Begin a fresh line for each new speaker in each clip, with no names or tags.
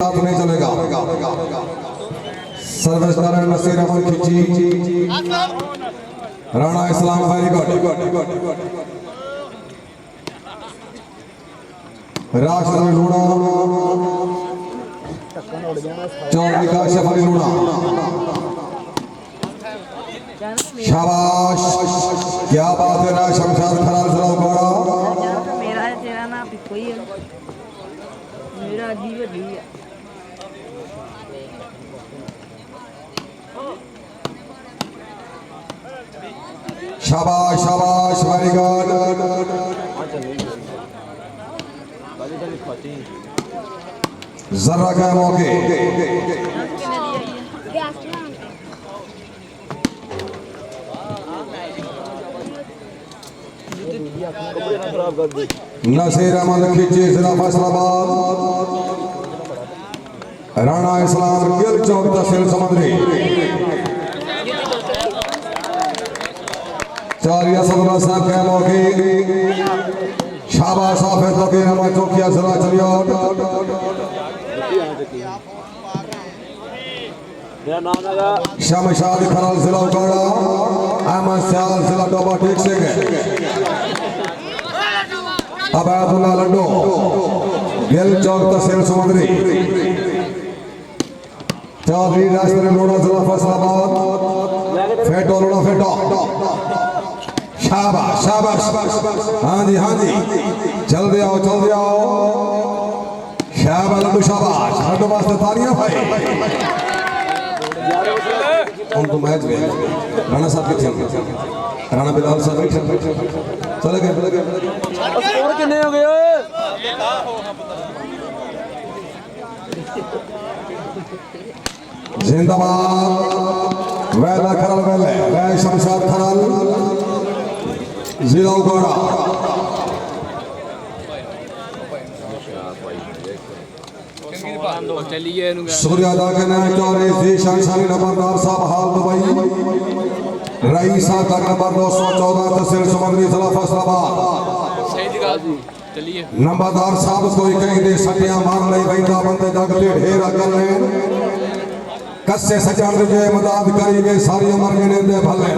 साथ नहीं चलेगा। सर्विस कारण नसीर अहमद खिची, राणा इस्लाम वेरी गुड, राष्ट्र लूणा चौधरी का शफरी लूणा, शाबाश, क्या बात है। राज शमशाद खराल सलाह बड़ा
मेरा है, तेरा नाम कोई है, मेरा जीव है।
शाबाश शाबाश वेरी गुड। जरा का मौके नसीर अहमद खिची जिला फैसलाबाद, राणा इस्लाम गिल चौक तहसील समुद्री, चारिया सदरा साहब के मौके, शाबाश हाफिज लकीर अहमद चौकिया जिला चलियोट, शमशाद खराल जिला उकाड़ा, अहमद सियाल जिला डोबा ठीक से अबैदुल्ला लड्डू गिल चौक तहसील समुद्री, चौधरी राष्ट्रीय लोड़ा जिला फैसलाबाद, फेटो लोड़ा फेटो, शाबाश शाबाश, हाँ जी जल्दी आओ शाबाश लड्डू, शाबाश लड्डू वास्ते तालियां भाई। हम तो मैच गए, राणा साहब के खेल, राणा बिलाल साहब के खेल चले गए,
स्कोर कितने हो गए?
जिंदाबाद वैला खरल वैले वै शमशाद खरल जिला उगाड़ा, शुक्रिया अदा करना है चौधरी जीशान शानी नंबरदार साहब हाल दुबई, रईसा तक नंबर 214 तहसील समुद्री जिला फैसलाबाद, नंबरदार साहब कोई कहीं दे सटिया मार ले बैंदा बंदे जगते ढेर कर ले कस्से सजान दे मदद करेंगे सारी उम्र गिने दे भले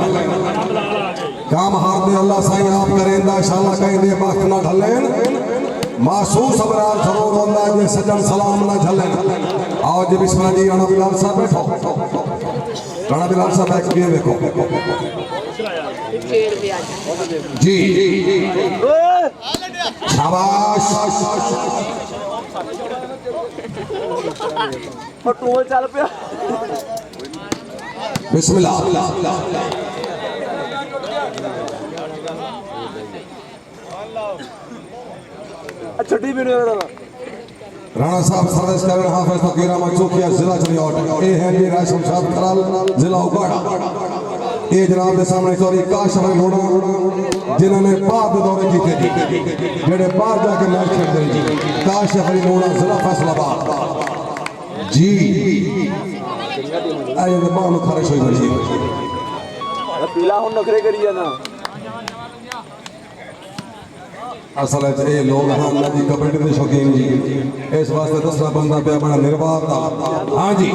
काम हार दे अल्लाह साईं आप करेंदा इंशाअल्लाह कहीं दे वक्त ना ढलेन महसूस अबरार जरूर होता है सजन सलाम ना झलेन। आओ जी बिस्मिल्लाह जी, राणा बिलाल साहब बैठो, राणा बिलाल साहब बैठ के देखो जी शाबाश,
टोल चल पिया,
बिस्मिल्लाह
छुट्टी भी नहीं।
राणा साहब सरदस करण हाफिज फकीर अहमद चौकिया जिला चलियोट, ए है जी राज शमशाद खराल जिला उकाड़ा, ये जनाब के सामने चौधरी काशफ लोड़ा जिन्होंने बाद दौरे कीते जी, जेडे बाहर जाके मैच खेलते जी, काशफ लोड़ा जिला फैसलाबाद जी, आए तो बाहर खारिश हुई जी,
पीला हुन नखरे करिए ना।
असल ये लोग हाँ जी कबड्डी के शौकीन जी, इस वास्ते दसना बंदा पे बड़ा निर्वाह था। हाँ जी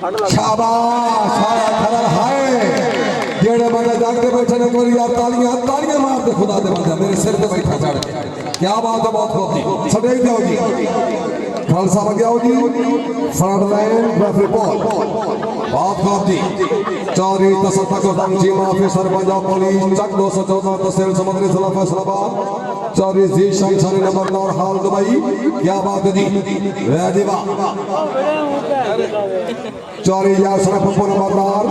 शाबाश, सारा खरल हाय जेड़े बंदे जागते बैठे ने कोई यार तालियां मार दे खुदा दे बंदा मेरे सिर पे बैठा चढ़ के, क्या बात है, बहुत खूब सटे जाओ जी, खालसा लग गया जी, फ्रंट लाइन रेफरी बॉल, बहुत खूब जी, चौधरी तसद्दुक जी ऑफिसर पंजाब पुलिस चक 214 तहसील समुद्री जिला फैसलाबाद, चौधरी जीशान शानी नंबरदार हाल दुबई, क्या बात है जी, चौधरी यासर पप्पू नंबरदार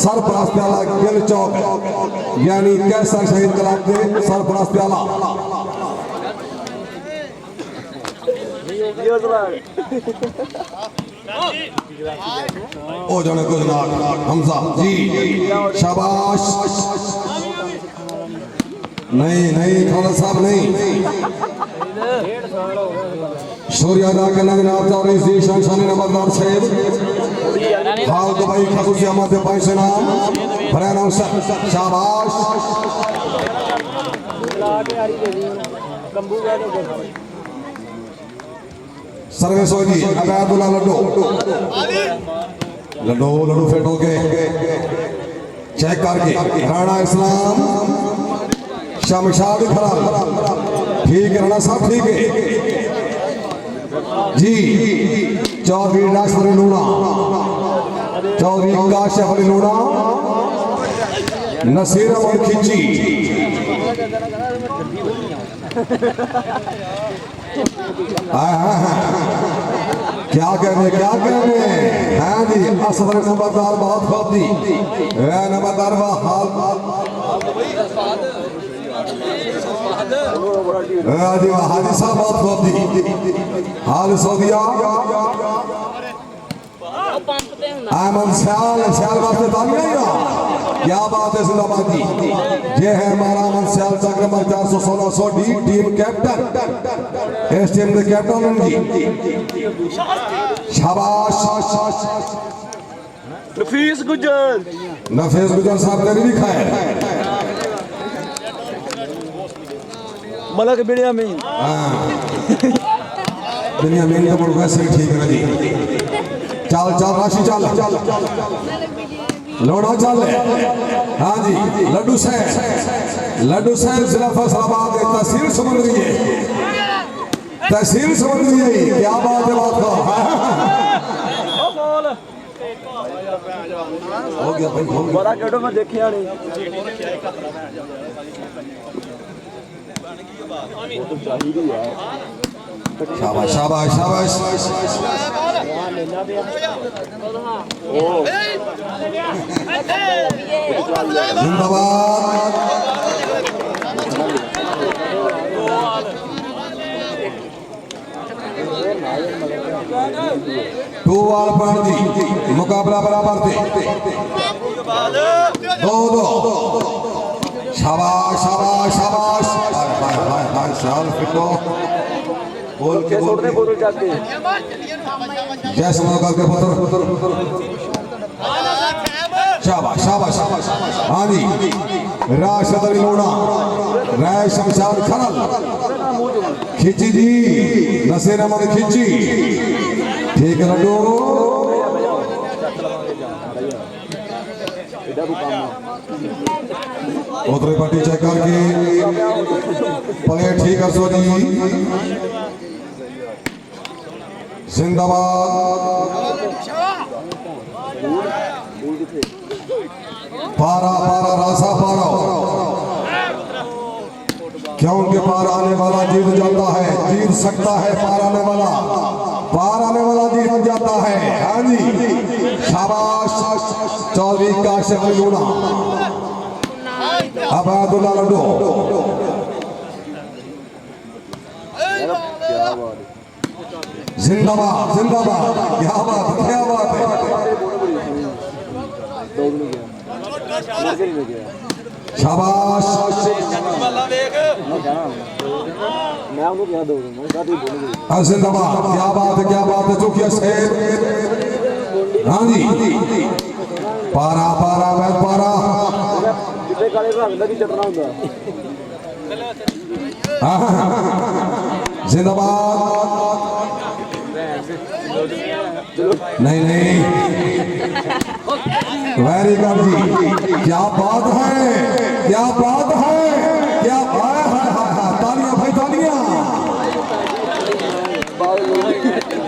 सरफराज प्याला गिल चौक यानी कैसर शहीद क्लब के सरफराज प्याला, ओ जाने कुछ ना हमजा जी शाबाश, नहीं खाला साहब नहीं, शुक्रिया अदा करना जनाब चौधरी जीशान शानी नंबरदार साहब हाल दुबई खसूसी अहमद पैसे नाम फरहान शाबाश, सर्विस होगी अबैदुल्ला लड्डू लड्डू लड्डू फिट हो गए चेक करके राणा इस्लाम शमशाद खराब ठीक है राणा साहब ठीक है जी चौधरी नासिर लूणा चौधरी काशिफ अली लूणा नसीर अहमद खिची क्या कहने हाँ जी असदर नंबरदार बहुत खूबी नंबरदार हाल हाजी साहब बहुत खूबी हाल सऊदिया अहमद श्याल वास्ते तालियां क्या बात है जिंदाबाद जी ये है हमारा अहमद श्याल चक नंबर 416 डी टीम कैप्टन इस टीम के कैप्टन जी शाबाश
नफीस गुजर
साहब तेरी भी खैर
मलक बिनियामीन
बिनियामीन का मुर्गा से ठीक है जी चल राशि चल लोड़ा चल हाँ जी लड्डू सैन जिला फैसलाबाद तहसील समंदरी है क्या बात है बात हो गया भाई
बड़ा केडो में देखिया नहीं वो तो चाहिए यार
शाबाश जिंदाबाद टू वाल पॉइंट जी मुकाबला बराबर थे 2-2 शाबाश शाल फिटो बोल के
बोतल जाके
जैसे मौका के पुत्र शाबाश हाँ जी राशिद अली लोणा राय शमशाद खनल खिची जी नसीर अहमद खिची ठीक है लड्डू उतरे पट्टी चेक करके प्लेट ठीक कर सो जी जिंदाबाद पारा रासा पारा क्यों उनके पार आने वाला जीत जाता है जीत सकता है पार आने वाला जीत जाता है हाँ जी शाबाश चौधरी काशिफ अली लूणा अबैदुल्ला लड्डू जिंदाबाद क्या बात है शाबाश जिंदाबाद क्या बात है चौकिया शेर हाँ जी पारा जिंदाबाद नहीं वेरी गुड जी क्या बात है तालियां भाई तालियां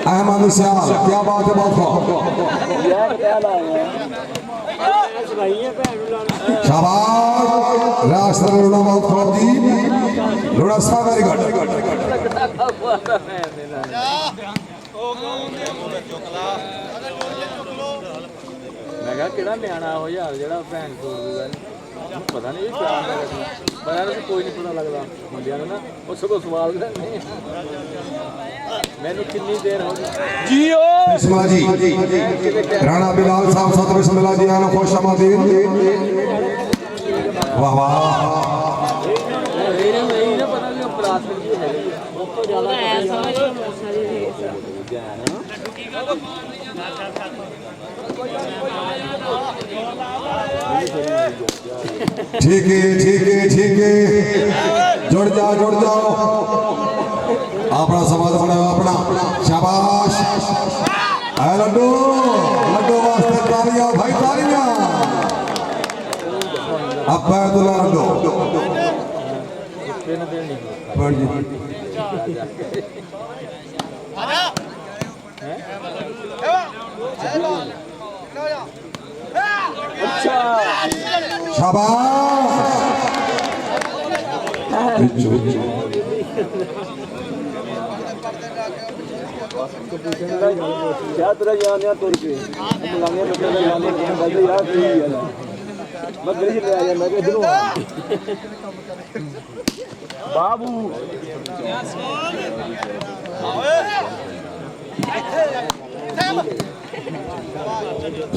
अहमद श्याल क्या बात है बहुत शाबाश राष्ट्र लूणा बहुत खूब जी लूणा सा वेरी गुड
मैं कहा किहड़ा न्याणा हो यार जेड़ा भैन चोद पता नहीं क्या पता नहीं कोई नहीं पता लगता मुंडिया ना वो सगों सवाल करने मैंने कितनी देर हो गई जियो
इस्मा जी राणा बिलाल साहब साथ में मिला जी आना खुश आमदीद वाह
मेरे नहीं ना पता नहीं प्लास में की है वो तो ज्यादा ऐसा है ठीक है जुड़ जाओ
अपना समाज बनाया अपना शाबाश लड्डू लड्डू वास्ते तालियां भाई तालियां अब्बादुल्ला लड्डू
क्या तेरा यार यार तोड़ के लाने बच्चे का लाने बच्चे यार सही है मैं गली ले आया मैं इधर बाबू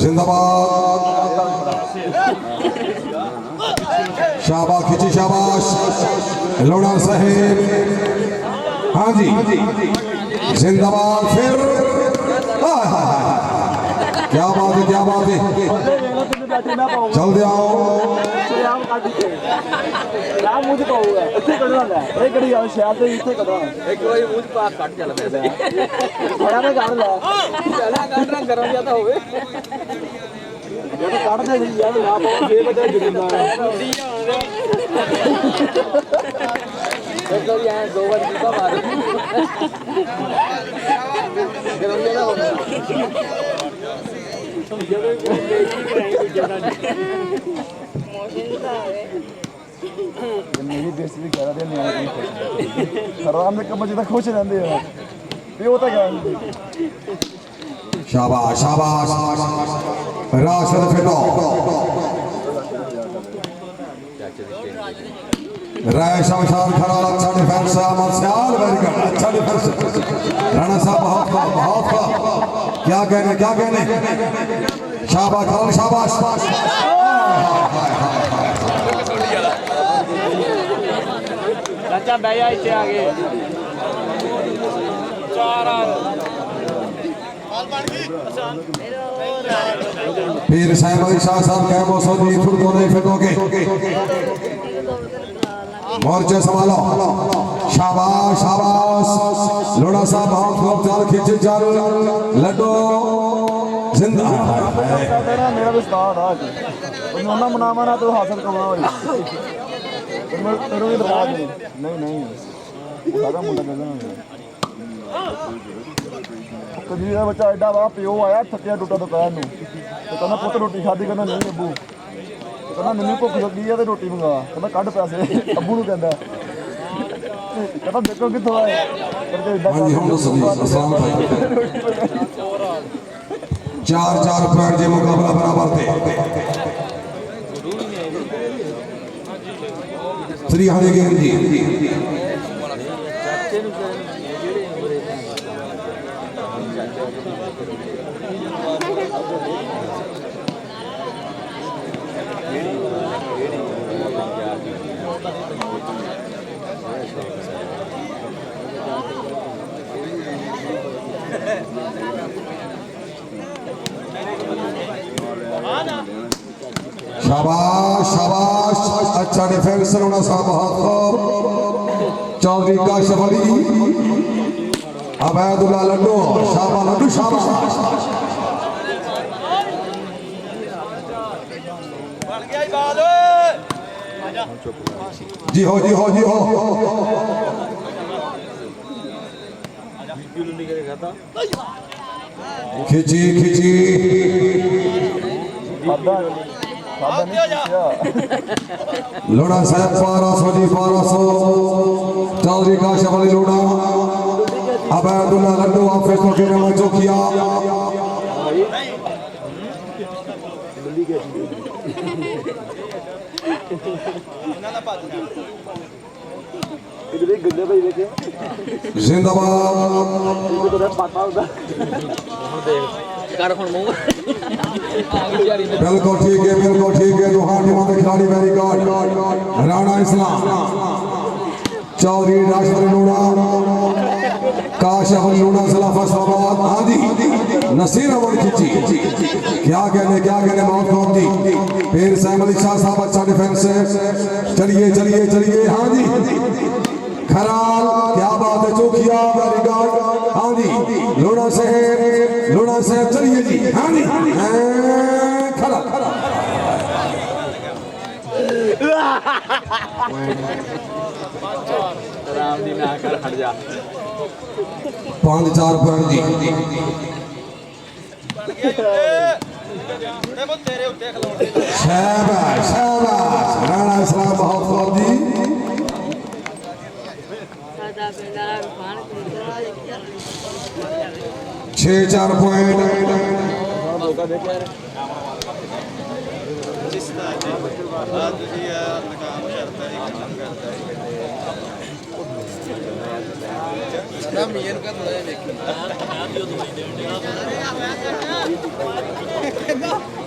जिंदाबाद शाबाश खिंची शाबाश लोड़ा साहेब हाँ जी जिंदाबाद फिर क्या बात है क्या बात है चल दे आओ
मुझे कहूँगा इतने कटना है एक घड़ी आओ शहर से इतने कटना एक बार मुझ पास काट चला मेरे बड़ा में काट ला पहला काटना गरम ज्यादा होवे ये तो काट दे यार ना पाओ 6 बजे जुड़ना है एक तो यहाँ 2 बार जीता मार गरम ज्यादा होगा मेरी देश भी कह रहे हैं आराम से कम जितना खुश रहते हैं ये होता क्या
शाबाश शाबाश राशिद फिटो राय शमशान खड़ा अच्छा डिफेंस अमन सियाल वेरी गुड अच्छा डिफेंस राणा साहब बहुत क्या कहने शाबाश खान शाबाश
चाचा भैया इसे आगे
फिर साहब अली शाह साहब कह बसो जी फिर तो नहीं फिटोगे मोर्चे संभालो शाबाश शाबाश लोड़ा साहब बहुत खूब चाल खींचे चाल लड्डू जिंदा
मेरा भी उस्ताद आज उन्होंने मुनामा ना तो हासिल करना होई तेरे भी बता नहीं सारा मुंडा करना कभी ਦਾ ਬੱਚਾ ਐਡਾ ਵਾ ਪਿਓ ਆਇਆ ਥੱਕਿਆ ਟੁੱਟਾ ਦੁਕਾਨ ਨੂੰ ਤੇ ਕਹਿੰਦਾ ਪੁੱਤ ਰੋਟੀ ਖਾਦੀ ਕਹਿੰਦਾ ਨਹੀਂ ਅੱਬੂ ਕਹਿੰਦਾ ਮੈਨੂੰ ਭੁੱਖ ਲੱਗੀ ਆ ਤੇ ਰੋਟੀ ਮੰਗਾ ਕਹਿੰਦਾ ਕੱਢ ਪੈਸੇ ਅੱਬੂ ਨੂੰ ਕਹਿੰਦਾ ਕਹਿੰਦਾ ਦੇਖੋ ਕਿੱਥੋਂ ਆਇਆ ਕਰਦੇ ਐਡਾ
ਹਾਂਜੀ ਹਮ ਸभी अस्सलाम भाई 4-4 पॉइंट जे मुकाबला बराबर थे 300 गेम जी शाबाश शाबाश अच्छा डिफेंस रोना साहब बहुत चौधरी काशिफ अली अबैदुल्ला लड्डू शाबाश जी हो खिची लोड़ा साहब 1200 चौधरी काशिफ अली लोड़ा अबैदुल्ला लड्डू ऑफिस को खेलने में चौकिया जिंदाबाद बिल्कुल ठीक है दुहानी मां खिलाड़ी वेरी गुड राणा इस्लाम चौधरी राशिद लूणा काशिफ लूणा जिला फैसलाबाद आदि नसीर अमन खिची क्या कहने बहुत खूब थी फिर सैम अली शाह साहब अच्छा डिफेंस चलिए हाँ जी खराल क्या बात बात है चौकिया वेरी गुड। हाँ जी लूणा साहब चलिए जी। हाँ जी खड़ा खड़ा
राम दी ना कर हट जा
5-4 पॉइंट जी। शाबाश शाबाश राणा इस्लाम बहुत खूब जी।
सादा बेदारा खान को
6-4 पॉइंट।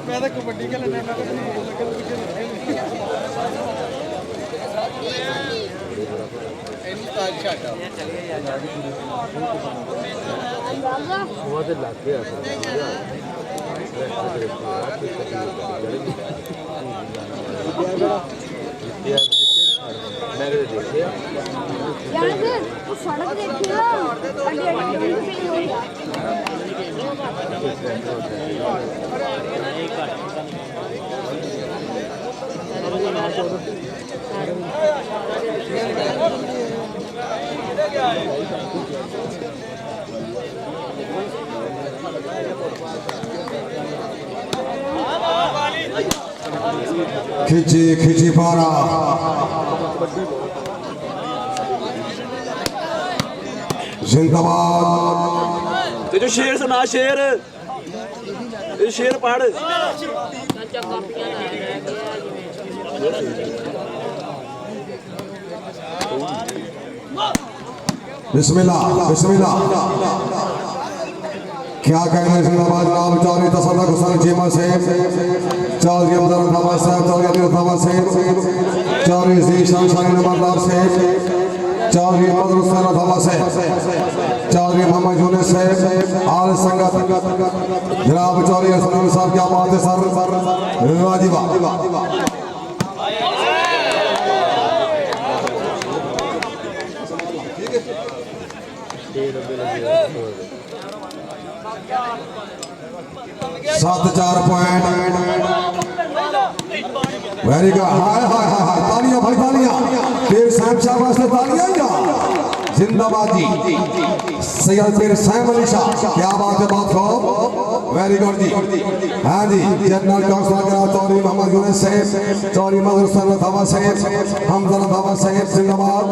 मैं तो कबड्डी खेलने
यार वो सड़क देखिए ना अड्डी अड्डी पे हो गया
खिची खिची पारा जिंदाबाद।
जो शेर सुना शेर शेर पढ़
चाचा कापियां ला रहा
बिस्मिल्लाह बिस्मिल्लाह। क्या कहना है जिंदाबाद नाम चौधरी तसल्लुक हुसैन चीमा से चौधरी अब्दुल रहमान साहब चौधरी अब्दुल रहमान से चौधरी ज़ीशान शानी नंबरदार से चौधरी अब्दुल हुसैन रहमान से चौधरी मोहम्मद यूनुस से आल संगत जनाब चौधरी हसन साहब क्या बात है सर वाजिबा। सात 4 पॉइंट वेरी गुड। हाय हाय हाय हाय तालियां भाई तालियां फिर साहब शाह वास्ते तालियां या जिंदाबाद जी। सैयद फिर सैम अली शाह क्या बात है बहुत खूब वेरी गुड जी। हाँ जी जनरल काउंसिलर जनाब चौधरी मोहम्मद यूनुस साहब चौधरी मोहम्मद हुसैन रंधावा साहब हमजा रंधावा साहब जिंदाबाद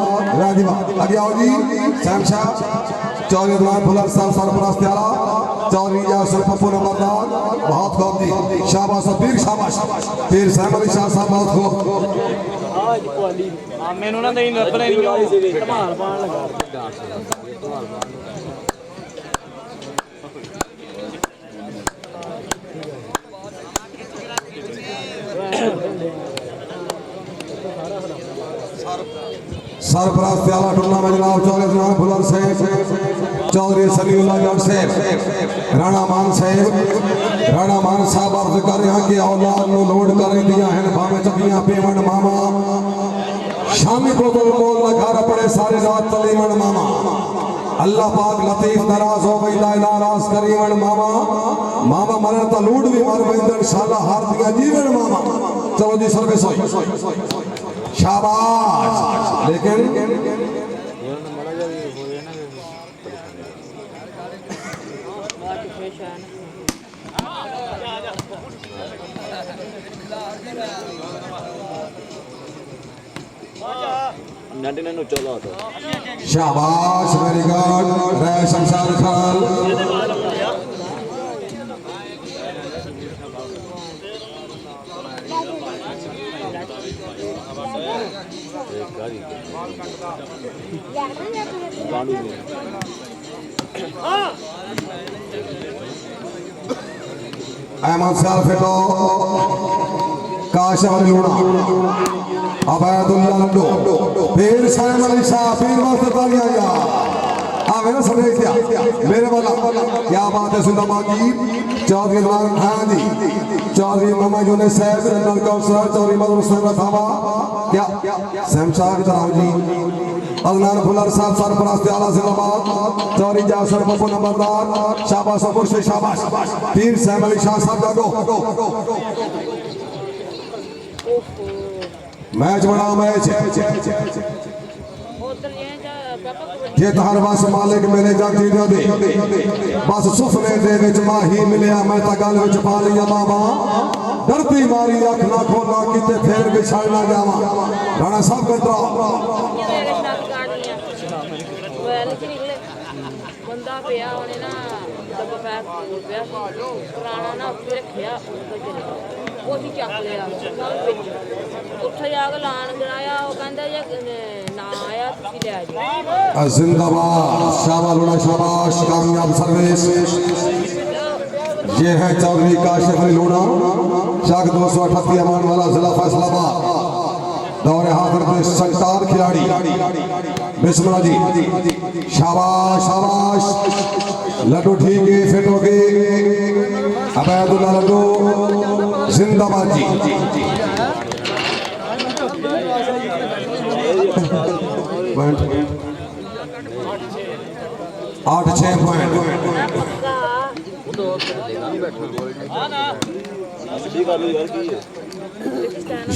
राजीवा। आगे आओ जी सैम शाह चौधरी दुलान फुलर साहब सरपरस्त आला चौधरी यासर पप्पू नंबरदार बहुत खूब जी शाबाश पीर शाबाश पीर सैम अली शाह साहब बहुत खूब।
मैनू ना नहीं नपने नहीं धमाल पान लगा डांस धमाल पान
सरपरस्त आला टूर्नामेंट जनाब चौधरी दुलान फुलर साहब चौधरी सलीउल्लाह गढ़ साहब राणा मान साहब अर्ज कर रहे हैं कि औलाद नु लोड कर दिया है भावे चकियां पेवण मामा शामी को तो बोल लगा पड़े सारी रात तलीमण मामा अल्लाह पाक लतीफ नाराज हो गई ला नाराज करीमण मामा मामा मरण तो लूट भी मर गई इंशाल्लाह हार दिया जीवन मामा। चलो जी सर्विस होई शाबाश। लेकिन
बहुत परेशान
नंटे ने चलो तो
शाबाश वेरी गुड रे शमशाद खान। अहमद साहब फेटो काश वाली लूणा अबैदुल्ला लड्डू फिर सैम अली शाह फिर वास्ते तालियां या आवे ना समझ क्या मेरे वाला क्या बात है जिंदाबाद जी चौधरी इमरान हाँ जी चौधरी मोहम्मद यूनुस साहब जनरल काउंसलर चौधरी मदरसा रखावा क्या शमशाद राव जी अदनान फुलर साहब सरपरस्त आला जिंदाबाद चौधरी जासर बपू नंबरदार शाबाश मुर्शिद शाबाश पीर साहब अली शाह साहब जागो मैच बड़ा मैच है
ਉਧਰ ਇਹ ਜਾ ਪਾਪਾ
ये तो हर बस मालिक मेरे जाती न दे बस सुफले दे विच माही मिलिया मैं तो गल विच पा लिया बाबा डरती मारी अख ना खोला किते फेर बिछड़ ना जावा राणा साहब कंट्रा
ਮੇਰੇ ਨਾਲ ਗਾੜੀਆਂ ਵੈਲ ਚ ਨਿਕਲੇ ਬੰਦਾ ਪਿਆ ਉਹਨੇ ਨਾ ਡੱਬਾ ਪੈਕ ਕੋਲ ਪਿਆ ਪੁਰਾਣਾ ਨਾ ਉੱਤੇ ਰੱਖਿਆ ਉੱਤੇ ਚਲੇ ਉਹ ਸੀ ਚੱਕ ਲਿਆ ਨਾਲ ਵਿੱਚ ਉੱਥੇ ਜਾ ਕੇ ਲਾਣ ਗਰਾਇਆ ਉਹ ਕਹਿੰਦਾ ਜੇ ਨਾ ਆਇਆ ਤੁਸੀਂ ਲੈ ਜਾਓ
जिंदाबाद शाबाश शाबाश कामयाब सर्विस ये है चौधरी काशिफ अली लूणा चाक 238 अमान वाला जिला फैसलाबाद दौरे हाथ में संतार खिलाड़ी बिस्मिल्लाह जी शाबाश शाबाश लड्डू ठीक है फिट हो गए अबैदुल्लाह लड्डू जिंदाबाद जी 8-6 पॉइंट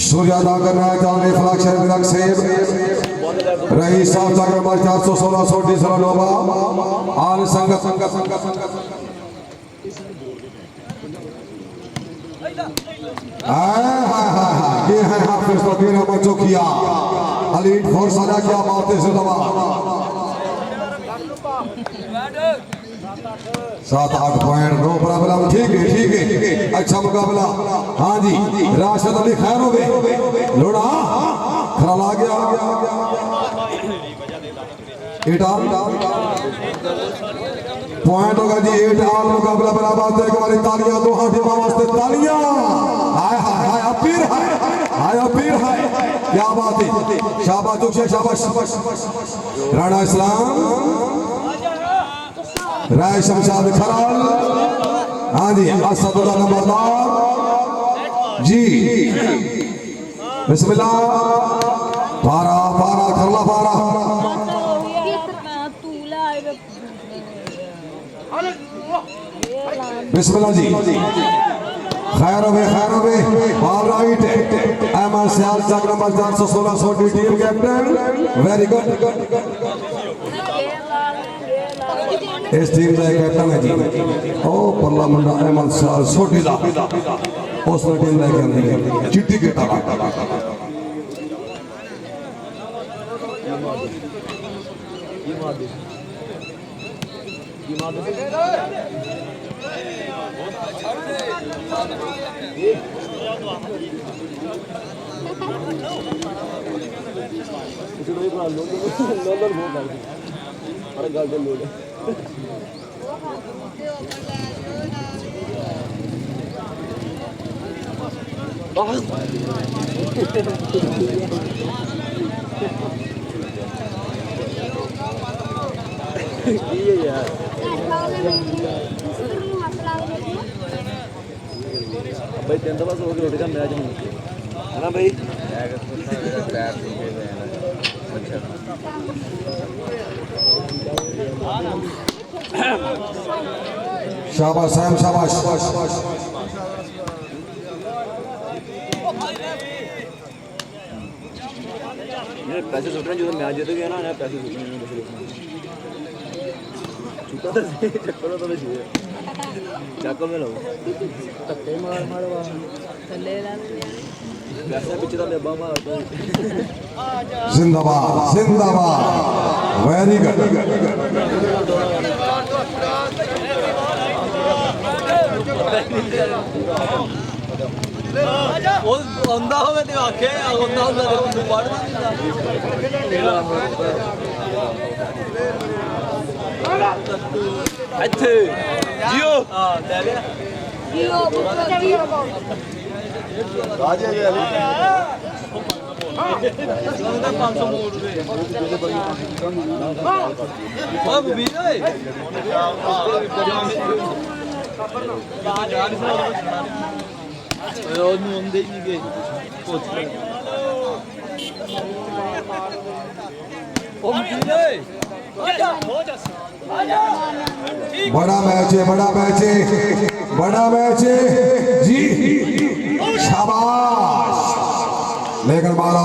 सूर्या अदा करना है चौधरी फलाक्षर विराग सेब रही साफ जाकर नंबर 416 सोटी सरानोबा आल संघ ये है हाफिज फकीर अहमद चौकिया अलीट फोर्स आना क्या बात है जिंदाबाद 7-8 पॉइंट नो प्रॉब्लम ठीक है अच्छा मुकाबला हाँ जी राशिद अली खैर हो गए लोड़ा खरा ला गया पॉइंट होगा जी 8 आल मुकाबला बराबर है हमारी तालियां दो हाथ वास्ते तालियां हाय हाय हाय अपीर है क्या बात है शाबाश दुखे शाबाश राणा इस्लाम राय शमशाद खराल हाँ जी असदुल्लाह नंबरदार जी बिस्मिल्लाह पारा पारा खरला पारा बिस्मिल्लाह जी खैर होवे ऑल राइट एमएन सियाल चक नंबर 416 सोटी टीम कैप्टन वेरी गुड इस टीम का कैप्टन है जी ओ परला मुंडा एमएन सियाल सोटी दा उसने टीम लेके आंदी है चिट्टी के टाका
भाई 3 दफा सो के रोटी का मैच है ना भाई
शाबाश सैम शाबाश
ये पैसे सुट रहे जो मैच जीत गया ना पैसे सुट रहे छूटा तो सही चक्कर तो चाहिए चाकू में लो
ਧੱਕੇ ਮਾਰ ਥੱਲੇ ਲਾ
पैसे पीछे तो बेबा मार
जिंदाबाद जिंदाबाद वेरी गुड
ਉਹ ਆਉਂਦਾ ਹੋਵੇ ਤੇ ਆਖੇ ਆਉਂਦਾ ਹੁੰਦਾ ਤੇ ਤੂੰ ਪੜ੍ਹ ਇੱਥੇ ਜੀਓ ਹਾਂ ਲੈ ਲਿਆ
ਜੀਓ ਬੁੱਕ
राजे
500 ਮੋੜ ਦੇ ਆ ਵੀਰ ਓਏ ਉਹਨੂੰ ਹੁੰਦੇ ਹੀ ਨਹੀਂ ਗਏ ਉਹ ਵੀਰ ਓਏ
बड़ा मैच है, बड़ा मैच है, बड़ा मैच है जी। शाबाश लेकर मारा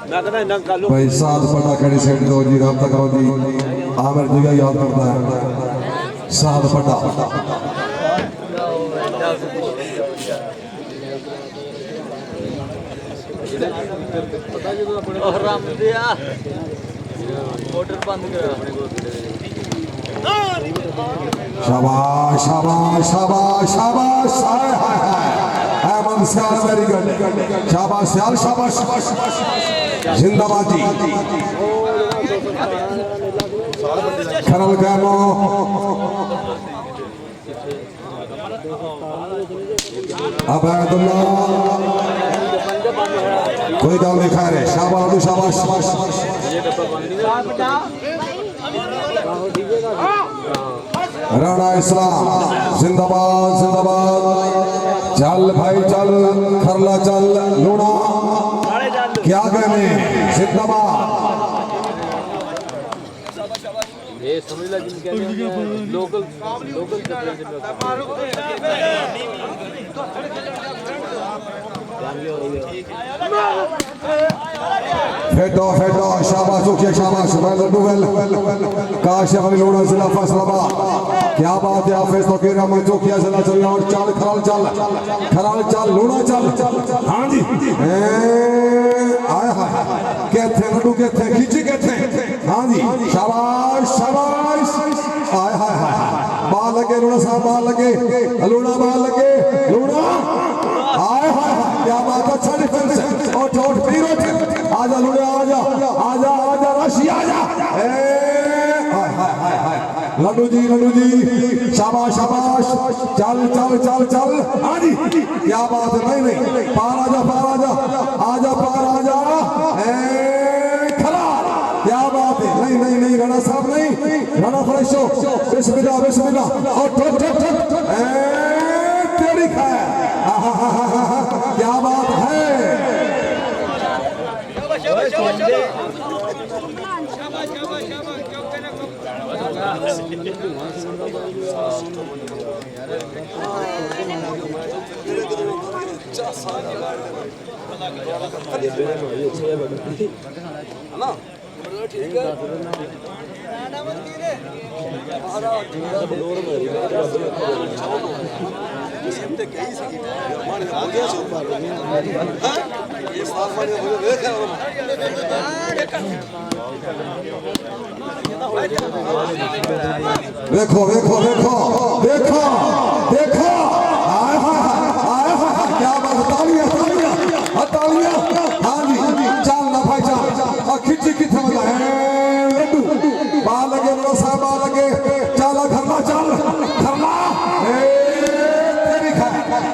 मैं कहना इन्ना कर लो
भाई साथ पड़ा खड़ी सेट दो जी, रब तक जी आमिर जगह याद करता है साथ पड़ा
पता जो अपने को हराम दे आ मोटर बंद कर अपने को
शाबाश शाबाश शाबाश शाबाश हाय हाय हाय अमन सियाल वेरी गुड शाबाश सियाल शाबाश जिंदाबाद जी खरल कैमो अबैदुल्लाह कोई गल नहीं खा रहे शाबाश शाबाश शाबाश राणा इस्लाम जिंदाबाद जिंदाबाद चल भाई चल खरला चल लूणा क्या कहने जिंदाबाद
ये समझ ला जिन कहते हैं लोकल लोकल
फेटो फेटो शाबाश उठिए शाबाश वेल काशिफ अली लोड़ा जिला फैसलाबाद क्या बात है हाफिज तौकीर अहमद जोकिया जिला चलियाउट चल खराल चल लूड़ा चल हाँ जी आया हाय कहते लड्डू कहते खींची कहते हाँ जी शाबाश शाबाश आय हाय हाय बाल लगे लूड़ा साहब बाल लगे लूड़ा बाल लगे लूड़ा आय हाय क्या बात अच्छा डिफेंस है और ठोट तीर आजा लुड़े आजा आजा आजा रशी आजा हाय हाय हाय हाय लड्डू जी शाबाश शाबाश चल चल चल चल हाँ जी क्या बात है नहीं पार आजा आजा पार आजा खला क्या बात है नहीं राणा साहब नहीं राणा फ्रेशो बिस्मिल्लाह और ठोक तेरी खाया क्या बात है ठीक है देखो क्या बात तालियां हाँ जी चल ना भाई चल खिंची किथे वाला है लड्डू बाल लगे बड़ा साहब बाल लगे चल खरला तेरी खा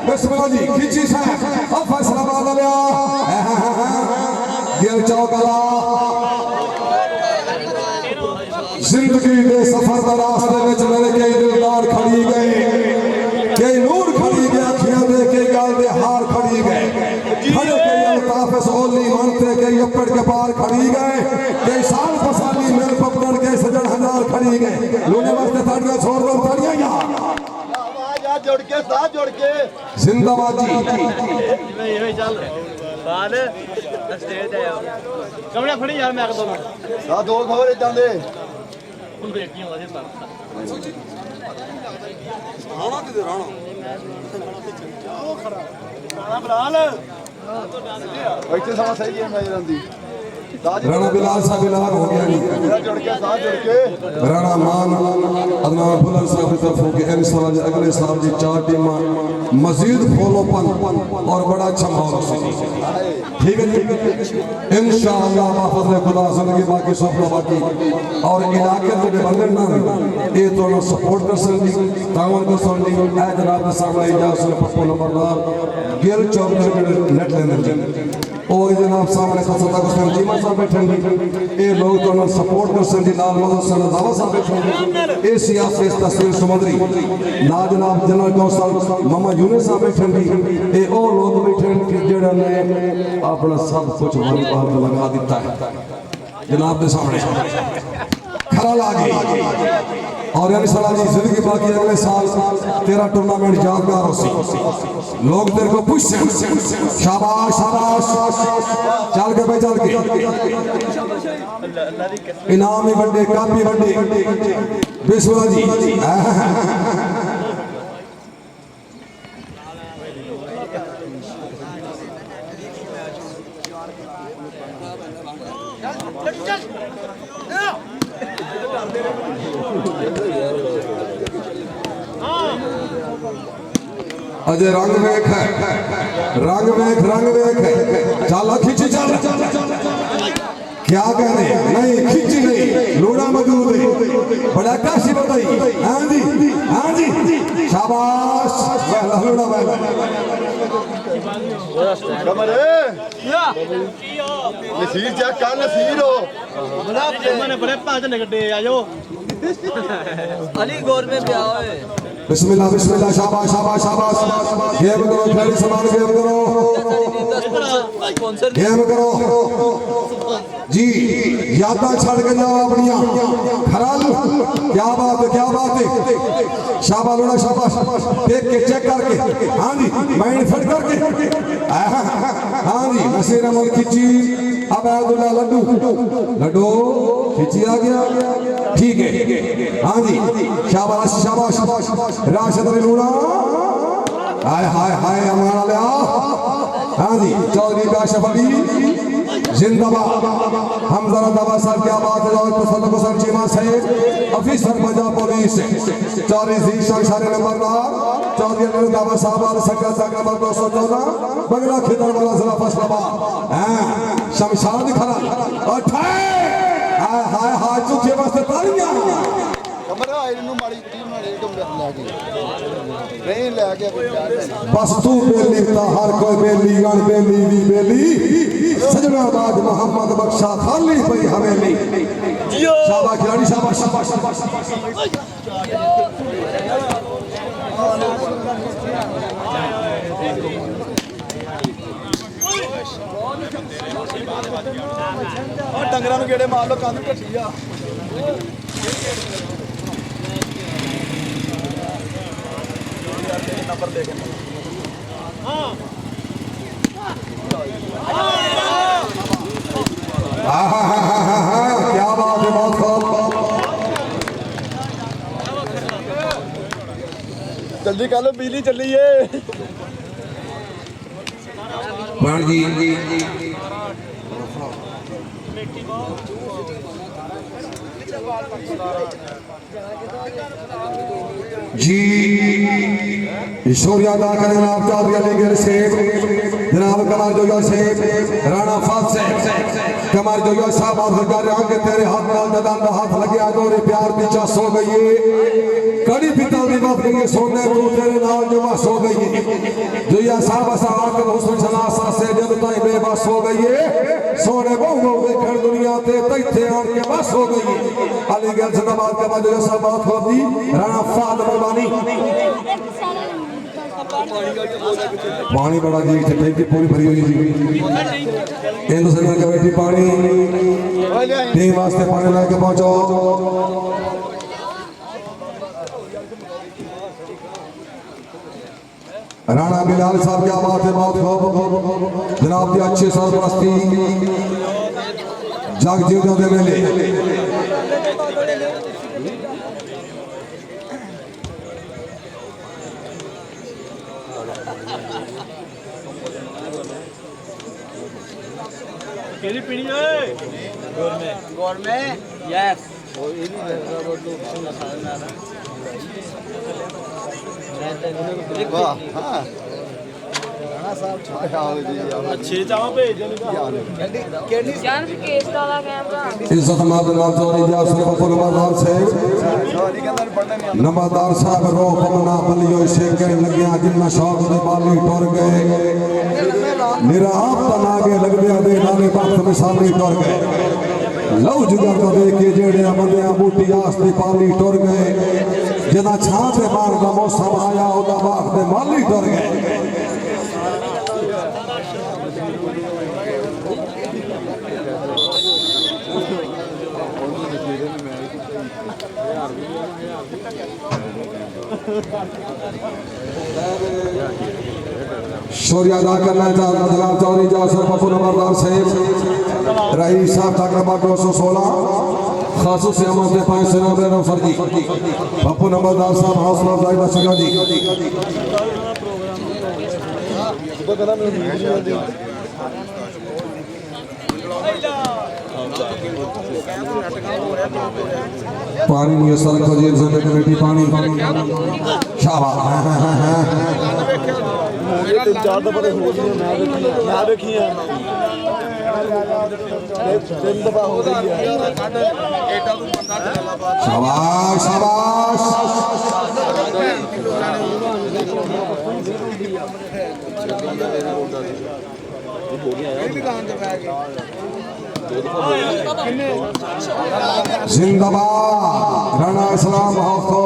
बिस्मिल्लाह जी खिंची से अब फैसला बाल लिया गिर चौकला जिंदगी के सफर का रास्ते में मेरे कई दिलदार खड़ी गए कई नूर खड़ी गए अखियां दे के गाल दे हार खड़ी गए खड़े कई अल्ताफ सोली मानते कई अप्पड़ के पार खड़ी गए कई साल फसाली मेल पकड़ के सजन हजार खड़ी गए लूने वास्ते ताड़ियां छोड़ दो ताड़ियां यार
जोड़ के साथ जोड़ के
जिंदाबाद जी
चल बाल स्टेज आया कमरा फड़ी यार मैं दोनों
साथ दो खबर इदां दे
ਹੁਣ ਵੇਖੀ ਹੁੰਦਾ ਸੀ ਸਰ
ਰਾਣਾ ਕਿਤੇ ਰਾਣਾ
ਇੱਥੇ ਸਮਾਂ ਸਹੀ ਹੈ ਨਜ਼ਰ ਆਉਂਦੀ
राणा बिलाल साहब बिलाल हो गया जी।
जुड़ के साथ जुड़ के
राणा मान अदनान बुलंद साहब की तरफ हो गया इंशाल्लाह जी अगले साल जी 4 टीम मजीद फॉलोपन और बड़ा अच्छा माहौल से ठीक है जी इंशाल्लाह बाफज़ल खुदा जिंदगी बाकी सफर बाकी और इलाके के बंदे ना ये तो ना सपोर्ट कर सकती तावन कर सकती है जनाब के सामने इजाजत पप्पू नंबरदार गिल चौधरी के नेट लेंदर जी और जनाब सामने खसता हुसैन चीमा साहब बैठे ये लोग तो ना सपोर्ट कर सकते नाल मदद सर दावा साहब बैठे ए सियासी तस्वीर समुद्री ना जनाब जनरल कौंसल मामा यूनुस साहब बैठे ये ओ लोग बैठे कि जेड़ा ने अपना सब कुछ वाली बात लगा दिता है जनाब के सामने खरा लागे और इंशाल्लाह जी जिंदगी बाकी अगले साल तेरा टूर्नामेंट यादगार हो लोग तेरे को पूछ शाबाश शाबाश चल के भाई चल के इनाम ही बड़े काफी बड़े बिस्मिल्लाह जी अजय रंग वेख है रंग वेख चल खिंची चल क्या कहने नहीं खिंची नहीं लोड़ा मौजूद है बड़ा काशी बताई हाँ जी शाबाश पहला लोड़ा पहला
कमर नसीर चेक कर नसीर हो
मैंने बड़े पांच निकटे आयो अली गौर में क्या होए
बिस्मिल्लाह बिस्मिल्लाह शाबाश शाबाश शाबाश गेम करो खिलाड़ी समान गेम करो जी यादा छड़ के जाओ अपनिया खराल क्या बात है शाबाश लोड़ा शाबाश देख के चेक करके हाँ जी माइंड फिट करके हाँ जी नसीर अहमद खिची अबैदुल्लाह लड्डू खिची आ गया ठीक है हाँ जी शाबाश शाबाश राशिद अली लूड़ा हाय हाय हाय हमारा ले हाँ जी चौधरी काशिफ अली जिंदाबाद हमजा दवा साहब क्या बात है और तसल्लुक हुसैन चीमा साहब ऑफिसर पंजाब पुलिस चौधरी जीशा शारे नंबरदार चौधरी अली दवा साहब और सेक्रेटरी नंबर 214 बगला खिदर वाला जिला फैसलाबाद हां शमशाद खड़ा और हाय हाय हाय चुके वास्ते तालियां
कमर आए नु माड़ी टीम ने रेड नहीं ले गया कोई
बस तू बेली ता हर कोई बेली गण बेली दी बेली सजना बाज मोहम्मद बख्शा खाली पई हवेली शाबाश खिलाड़ी शाबाश शाबाश
और डंगरां नु गेड़े मार लो कंध ढठी आ नंबर देख हां
क्या बात है बहुत खूब
जल्दी कर लो बिजली चली है
बहन जी जी ईश्वरिया अदा करें जनाब चौधरी अलीगढ़ से जनाब कमर जोया से राणा फात से कमर जोया साहब और सरकार आगे तेरे हाथ में दादा का हाथ लगे आगोरे प्यार पीछा सो गई है कड़ी पिता दी बात के सोने को तेरे नाल जो बस हो गई है जोया साहब असा आकर हुस्न शनासा से जब ताई बेबस हो गई है सोने बहु देखण दुनिया ते तैथे आन के बस हो गई है अलीगढ़ जिंदाबाद कमर जोया साहब बात होती राणा फात मेहरबानी पानी बड़ा जी टैंकी पूरी भरी हुई जी हिंदुस्तान कमेटी पानी टीम वास्ते पानी लेके पहुंचो राणा बिलाल साहब क्या बात है बहुत खूब जनाब की अच्छी सरपरस्ती जग जीवों के मेले
केली पीनी ओए गवर्नमेंट यस वो ये भी वो तो वाह हां राणा साहब अच्छे जाओ भेज
ਜਾਨ ਕੇਸ ਵਾਲਾ ਕੈਮਰਾ
इज्जत मादनाम चौरी जास बपुर नंबरदार साहब नंबरदार साहब रो पमना बलियो शेकर लगिया जिन्ना शौक दे बाली टुर गए निराप तनागे लगदे दे नाले वक्त मिसाली टुर गए लव जुगर तो देख के जेड़े बंदे बूटी आस दी पाली टुर गए जना छां ते मार दा मौसम आया ओदा बाग दे माली टुर गए शौर्य अदा करना चाहता जनाब चौधरी जासर बपुर नंबरदार साहब रईस साहब तक नंबर 216 खासूस अमल के 590 फर्जी बपुर नंबरदार साहब हौसला अफजाई बशगा जी पानी मुयसर रखो जी इंसान कमेटी पानी शाबाश
चार दफा हो गई मैं देखी है 3 दफा हो गई है
शाबाश शाबाश जिंदाबाद राणा इस्लाम हौसला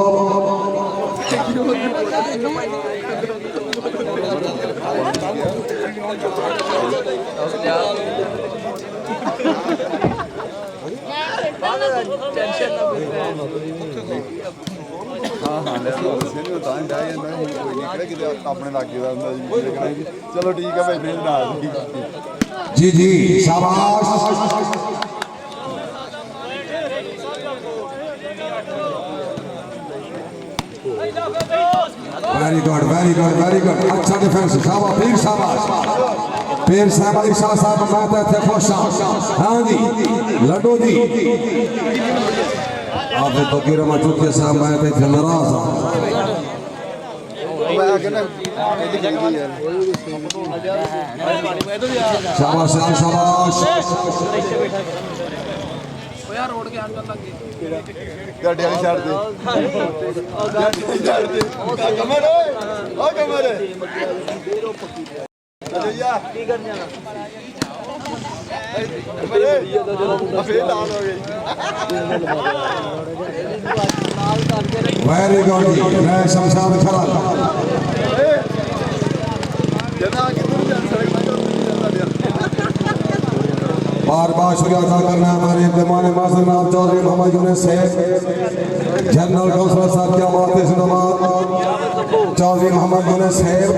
अपने लागे का चलो ठीक है भाई मेरे नाल
जी जी शाबाश very good very good very good अच्छा डिफेंस शाबाश पीर साहब अली शाह साहब मैं तो इतने खुश हाँ जी लड्डू जी आप फकीर चुके साहब मैं तो इतने नाराज हाँ शाबाश शाबाश
रोड के आगे लग गए
गाड़ी वाली छाड़ दे कमर ओ कमर भैया की करने वाला फिर डाउन हो गई
वेरी गुड मैं शमशाद खड़ा
जना किधर जा सड़क में
बार बार शुक्रिया अदा करना है हमारे मेहमान माजर नाम चौधरी मोहम्मद यूनुस साहब जनरल काउंसिलर साहब क्या बात है जिंदाबाद चौधरी मोहम्मद यूनुस साहब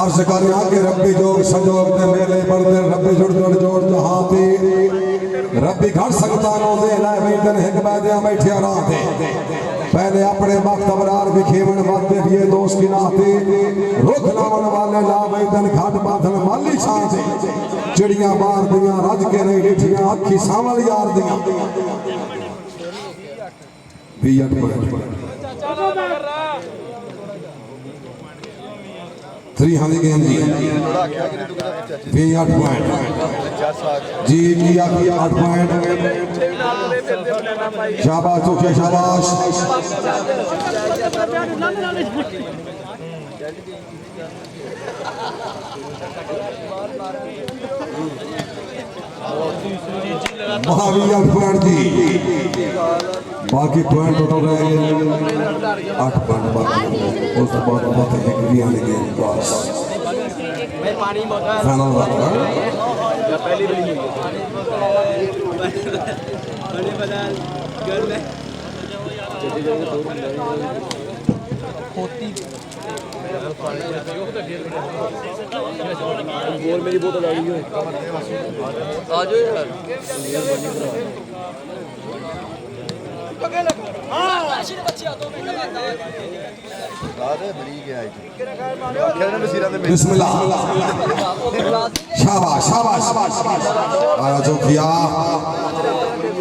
अर्ज करना कि रब्बी जोग संजोग ते मेले बढ़ते रब्बी जुड़ जुड़ जोड़ जहाती रब्बी घर सकता नो दे लाए वेदन एक बैठे बैठिया राते पहले अपने वक्त अबरार विखेवन वादे भी दोस्त की नाते रुख लावन वाले ला वेदन घाट बांधन माली छाते चिड़िया मार दिया रज के नहीं डिठिया अखी सावल यार दिया थ्री हंड्रेड गेम जी भी 8 पॉइंट जी की 8 पॉइंट शाबाश चुके शाबाश महावीर 8 पॉइंट जी बाकी पॉइंट टोटल रहे 8 पॉइंट बाकी उस बाद बात है कि भी आने के बस फाइनल बात
पहली बड़ी बड़े बदल घर में होती बोल मेरी बोतल आ गई है आ जाओ यार
बिस्मिल्लाह शाबाश शाबाश आया जो किया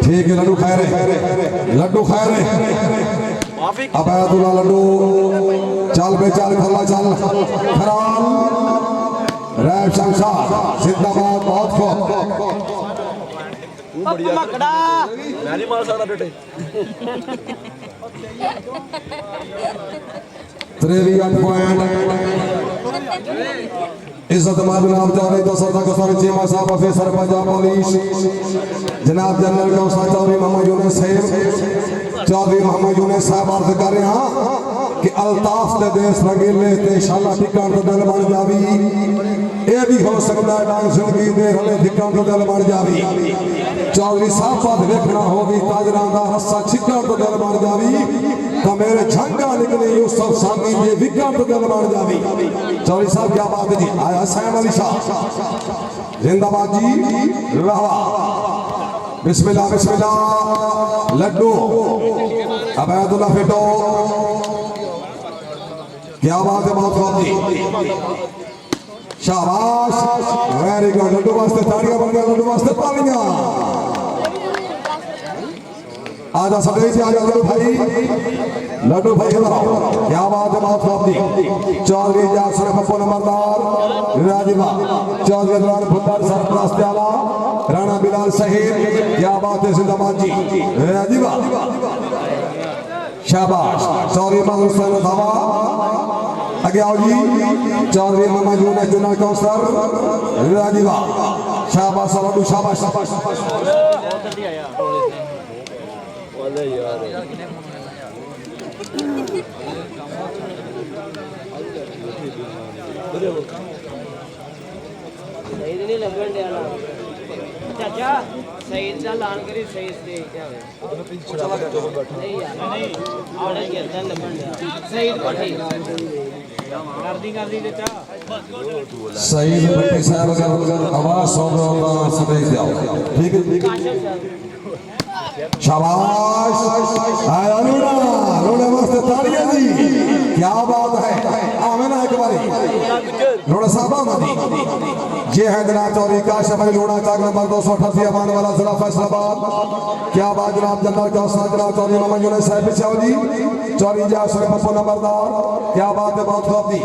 ठीक है लड्डू खैर है लड्डू खैर है अबैदुल्ला लड्डू चल बे चल खल्ला चल खरान रैब शमशाद जिंदाबाद बहुत खूब
मकड़ा मैं नहीं मार सकता बेटे
3 पॉइंट इज्जत जनाब चौधरी तो सदा कसारी चीमा साहब ऑफिसर पंजाब पुलिस जनाब जनरल कौंसल चौधरी मोहम्मद यूनुस साहब चौधरी मोहम्मद यूनुस साहब अर्ज कर रहे हैं कि अल्ताफ दे देश रंगीले ते शाला ठिकान तो दिल बन जावी ये भी हो सकता है डांग जिंदगी दे हले ठिकान तो दिल बन जावी चौधरी साहब पद देखना होगी ताजरां दा रस्सा छिकन तो दिल बन जावी तो मेरे झंगा निकले यूसुफ सामी ये विज्ञान तो दिल बन जावी चौधरी साहब क्या बात है जी आया सैम अली शाह जिंदाबाद जी वाह बिस्मिल्लाह बिस्मिल्लाह लड्डू अबैदुल्ला फेटो क्या बात है बहुत बहुत शाबाश वेरी गुड लड्डू वास्ते ताड़ियां बन गया लड्डू वास्ते तालियां आजा सभी से आजा लड्डू भाई इधर आओ क्या बात है बहुत बहुत चौधरी जासर पप्पू नंबरदार राजीवा चौधरी अदरान फुद्दार सरपरस्त आला राणा बिलाल शहीद क्या बात है जिंदाबाद जी राजीवा शाबाश चौधरी महमूद हुसैन धावा आगे आओ जी चौधरी मोहम्मद यूनुस जनरल कौंसल राजीवा शाबाश लड्डू शाबाश शाबाश
सही नहीं लगन दिया ना चाचा सही दा लान करी सही से क्या है नहीं यार आड़े के अंदर लगन दिया सही पट्टी कर दी चाचा
सईद भट्टी साहब अगर आवाज सुन रहे हो तो सभी जाओ ठीक है शाबाश आया लूड़ा लूड़ा मस्त तालियां जी क्या बात है आमिना एक बारी लूड़ा साहब आमदी ये है जनाब चौधरी काशिफ अली लूड़ा चाक नंबर 288 अमान वाला जिला फैसलाबाद क्या बात जनाब जनरल कौंसल जनाब चौधरी मोहम्मद यूनुस साहब पीछे आओ जी चौधरी जासर पप्पू नंबरदार क्या बात है बहुत खूब दी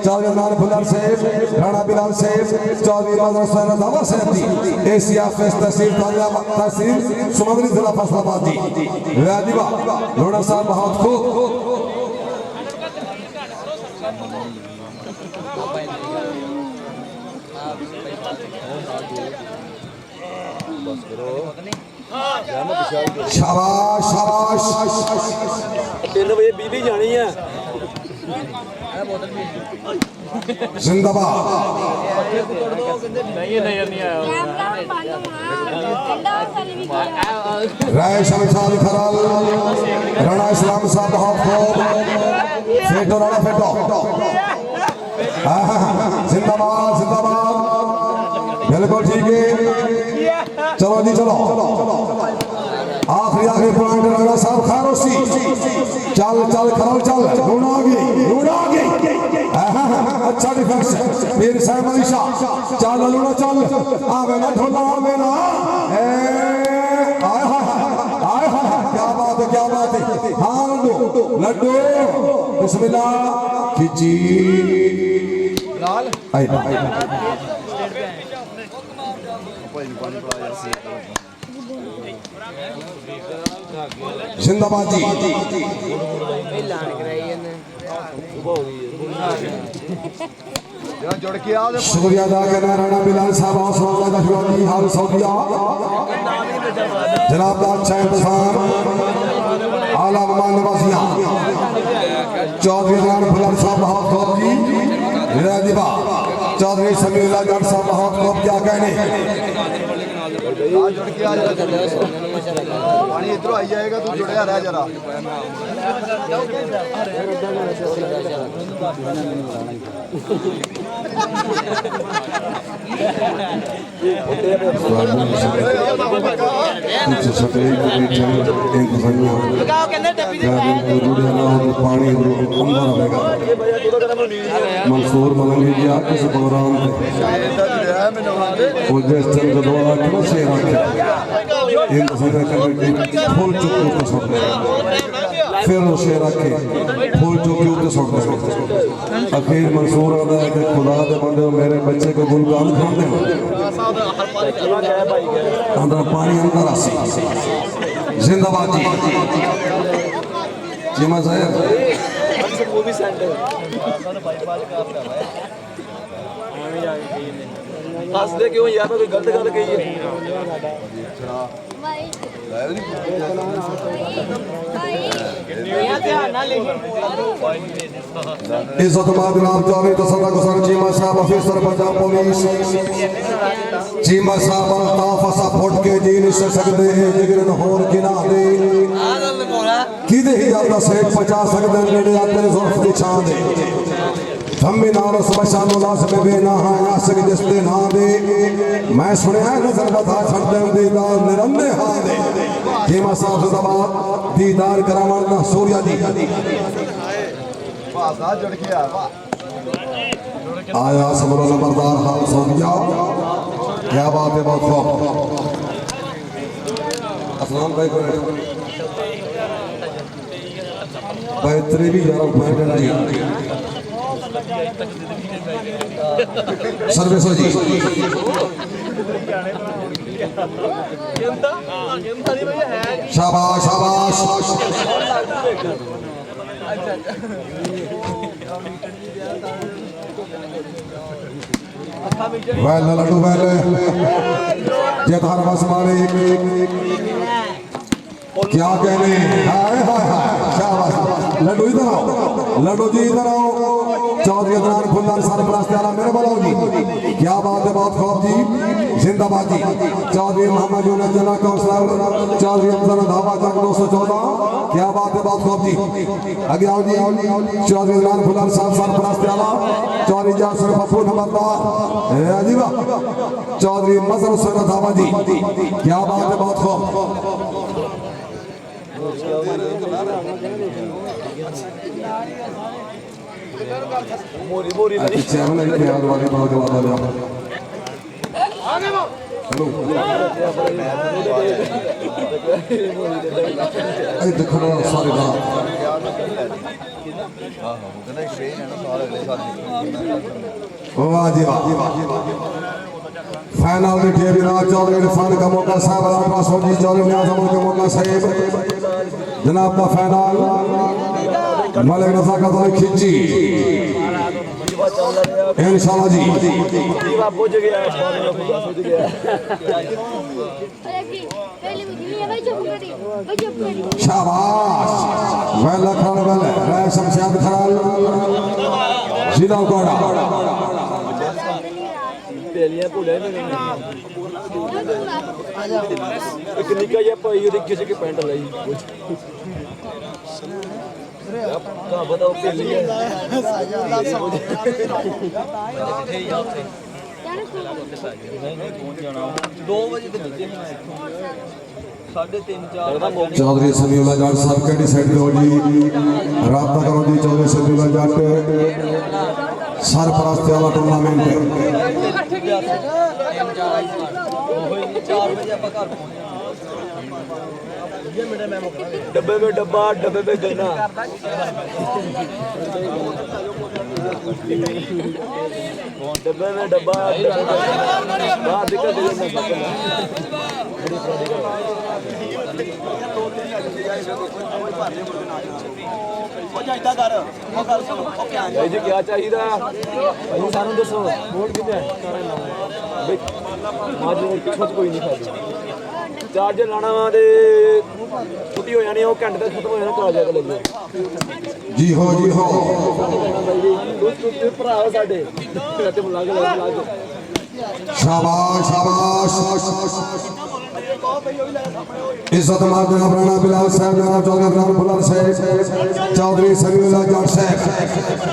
चौधरी अदनान फुल्लर साहब राणा बिलाल साहब चौधरी महमूद हुसैन धावा साहब दी एशिया फेस तहसील सुमंदरी जिला फैसलाबाद दी राजीवा लूड़ा साहब बहुत खूब शाबाश शाबाश
3 बजे बीबी जानी है
जिंदाबाद
नहीं नजर नहीं आया
कैमरा बंद होना ठंडा वाली भी किया
राय शमशाद खराल राणा इस्लाम साहब बहुत खूब फेटो राणा फेटो जिंदाबाद जिंदाबाद बिल्कुल ठीक है चलो जी चलो आखिरी पॉइंट राणा साहब खारोसी चल चल खराल चल लूड़ा आ गई अच्छा डिफेंस फिर सैम अली शाह चल लूड़ा चल आवे ना ढोला आवे ना आय हाय क्या बात है हाँ लड्डू लड्डू बिस्मिल्लाह खिची लाल जिंदाबाद जी
लान कराई ने
जुड़ के आ
शुक्रिया अदा करना राणा बिलाल साहब हौसला दशवानी हाल सऊदिया जनाब दाद शाह इंतजाम आला मान नवाजिया चौधरी अदनान फुल्लर साहब बहुत खूब जी राजीवा चौधरी समीउल्लाह जट साहब बहुत खूब क्या कहने
जुड़ के आ पानी इधर आई जाएगा तू जुड़िया रह जरा
मंसूर मलंगी जी किस प्रोग्राम जिस दिन जो आठ शेर फुल चुके उत्ते सुट फिर वो शेर आके फुल चुके उत्ते सुट अखीर मंसूर आता है कि खुदा दे बंदे मेरे बच्चे को गुलगान खाते अंदर पानी अंदर आसी जिंदाबाद जी जीमा साहब
मूवी सेंटर हसदे क्यों यार कोई गलत गल कही है
भाई
इज्जत मादराम जावे तो सदा गुसर चीमा साहब ऑफिसर पंजाब पुलिस चीमा साहब अल्ताफ सा फुट के जी नहीं सकते जिगर होर गिना दे किदे ही जाता सेठ पचा सकते नेड़े आते जुल्फ दी छां दे थम्मी नाल उस बशानो लास में बेना हां आशिक जिसते ना दे मैं सुनया नजर बता छड़दे दीदार निरंदे हां दे चीमा साहब जिंदाबाद दीदार करावण दा सूर्या दी
भाषा जुड़ गया वाह
आया सबरो जबरदार हाल सो गया क्या बात है बहुत खूब अस्सलाम वालेकुम बेहतरी भी यार मैडम जी सर्विस जी शाबाश शाबाश वेल लड्डू वेल ये थार बस मारे क्या कहने हाय हाय हाय शाबाश लड्डू इधर आओ लड्डू जी इधर आओ चौधरी अदनान खुल्लार सरपरस्त आला मेरे बोलो जी क्या बात है बहुत खूब जी जिंदाबाद जी चौधरी मोहम्मद यूनुस जना काउंसलर चौधरी अफजल धावा जंग 214 क्या बात है बहुत खूब जी आगे आओ जी चौधरी अदनान खुल्लार साहब सरपरस्त आला चौधरी जासर पप्पू नंबरदार जी वाह चौधरी मजर हुसैन धावा जी क्या बात है बहुत खूब
मोरी मोरी
पीछे हम नहीं प्यार वाले बहुत जवाब वाले हेलो ए देखो ना सारे ना वाह जी वाह फाइनल में टीवी राज चौधरी इरफान का मौका साहब अल्लाह सोजी चौधरी आजम का मौका साहब जनाब का फाइनल मलिक रजा का तो खिंची इंशाल्लाह जी
बुझ गया बुझ गया
अरे की पहले मुझे नहीं भाई चुप करी भाई चुप करी
शाबाश वेल खड़ा वेल राय शमशाद खड़ा सीधा कोड़ा
पेलियां भूले एक निका जिहा भाई ਉਹਦੀ ਕਿਸੇ की पैंट ਲਈ का बताओ पेली है दो बजे तो बजे साढ़े 3-4
चौधरी समीउल्लाह जट साहब केड़ी साइड पे हो जी राबता करो जी चौधरी समीउल्लाह जट सरपरस्त वाला टूर्नामेंट
4 बजे आप घर डब्बे में डब्बा डब्बे में गन्ना डब्बे में डब्बा बाहर निकल जी क्या चाहिए सानू दसो वोट कितने कोई नहीं खाती चार्जर लाना वा छुट्टी हो जानी वो घंटे तक खत्म हो जाना चार्जर लगे
जी हो
भरा साडे
शाबाश शाबाश इज्जत मार्ग राणा बिलाल साहब जनाब चौधरी अदनान खुल्लार साहब चौधरी समीउल्लाह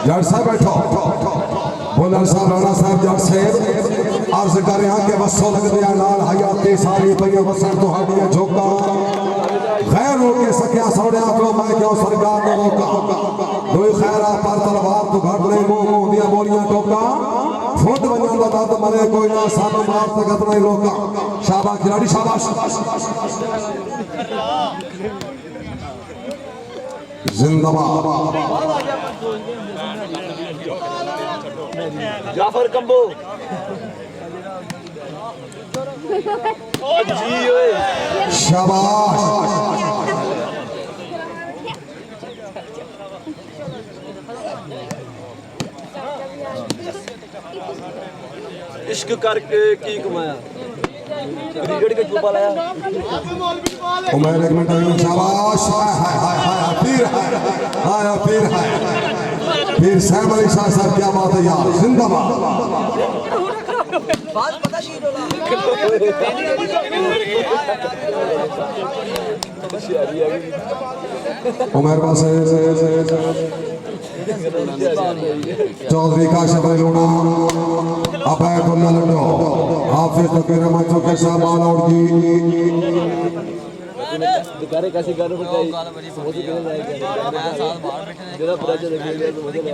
जट साहब बैठो बुलंद साहब राणा साहब जट साहब अर्ज कर रहा कि वसो लगदे लाल हयाती सारी पईयां वसन तुहाडियां झोंका खैर रोके सकिया सोड़िया को मैं क्यों सरकार ने रोका दोई खैरा पर तलवार तो घट नहीं मुंह दिया बोलियां टोका फुट वजन दा दर्द मरे कोई ना सानू मार सकत नहीं रोका शाबाश खिलाड़ी शाबाश जिंदाबाद
जाफर कंबो ओ जी ओए
शाबाश
इश्क करके की कमाया क्रिकेट के फुटबॉल आया
उमर एक मिनट शाबाश हाय हाय हाय फिर हाय फिर हाय फिर सैम अली शाह साहब क्या बात है यार जिंदाबाद
बात पता शीर
उमर पास चौधरी काशिफ अली लूणा अबैदुल्ला लड्डो हाफिज तकीर मंचो के साहब ऑल आउट जी
दुकारे कैसी गाने पर गई समझ के जाएगा मैं साथ बाहर बैठे तेरा प्रेशर देखेंगे तो मुझे नहीं